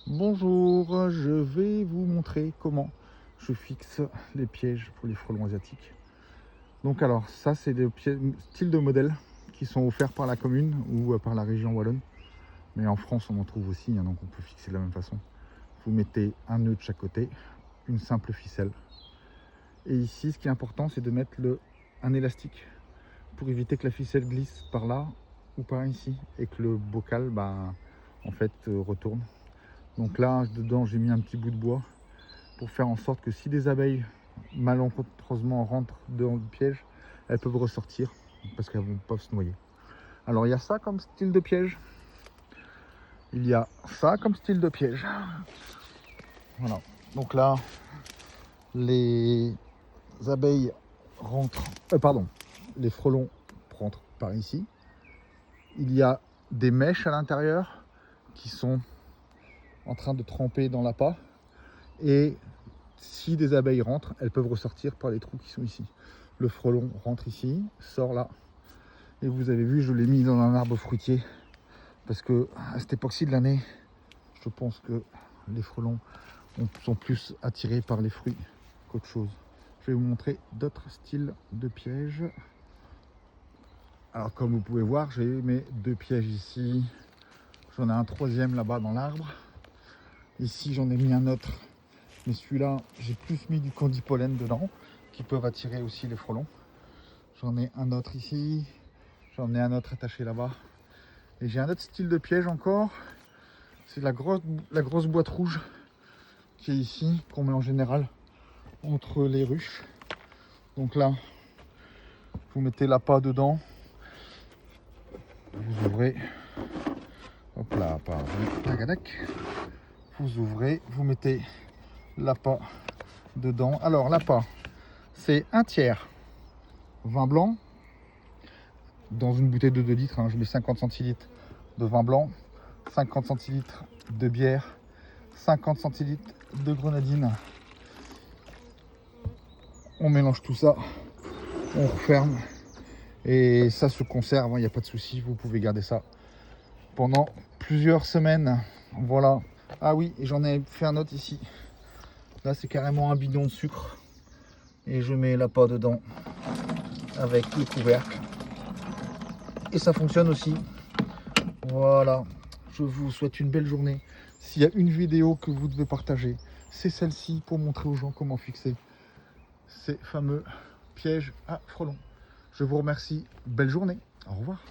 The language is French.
Bonjour, je vais vous montrer comment je fixe les pièges pour les frelons asiatiques. Donc alors ça c'est des styles de modèles qui sont offerts par la commune ou par la région wallonne. Mais en France on en trouve aussi, donc on peut fixer de la même façon. Vous mettez un nœud de chaque côté, une simple ficelle. Et ici ce qui est important c'est de mettre un élastique pour éviter que la ficelle glisse par là ou par ici et que le bocal retourne. Donc là, dedans, j'ai mis un petit bout de bois pour faire en sorte que si des abeilles malencontreusement rentrent dans le piège, elles peuvent ressortir parce qu'elles vont pas se noyer. Alors il y a ça comme style de piège. Il y a ça comme style de piège. Voilà. Donc là, les abeilles rentrent, les frelons rentrent par ici. Il y a des mèches à l'intérieur qui sont en train de tremper dans l'appât. Et si des abeilles rentrent, elles peuvent ressortir par les trous qui sont ici. Le frelon rentre ici, sort là. Et vous avez vu, je l'ai mis dans un arbre fruitier. Parce que à cette époque-ci de l'année, je pense que les frelons sont plus attirés par les fruits qu'autre chose. Je vais vous montrer d'autres styles de pièges. Alors comme vous pouvez voir, j'ai mes deux pièges ici. J'en ai un troisième là-bas dans l'arbre. Ici j'en ai mis un autre. Mais celui-là, j'ai plus mis du candy-pollen dedans, qui peuvent attirer aussi les frelons. J'en ai un autre ici, j'en ai un autre attaché là-bas. Et j'ai un autre style de piège encore. C'est la grosse boîte rouge qui est ici, qu'on met en général entre les ruches. Donc là, vous mettez l'appât dedans. Vous ouvrez. Hop là, pardon. Vous ouvrez, vous mettez l'appât dedans. Alors l'appât, c'est un tiers vin blanc. Dans une bouteille de 2 litres, je mets 50 centilitres de vin blanc, 50 centilitres de bière, 50 centilitres de grenadine. On mélange tout ça, on referme et ça se conserve, il n'y a pas de souci, vous pouvez garder ça pendant plusieurs semaines. Voilà. Ah oui, et j'en ai fait un autre ici. Là, c'est carrément un bidon de sucre et je mets l'appât dedans avec le couvercle. Et ça fonctionne aussi. Voilà, je vous souhaite une belle journée. S'il y a une vidéo que vous devez partager, c'est celle-ci pour montrer aux gens comment fixer ces fameux pièges à frelons. Je vous remercie, belle journée, au revoir.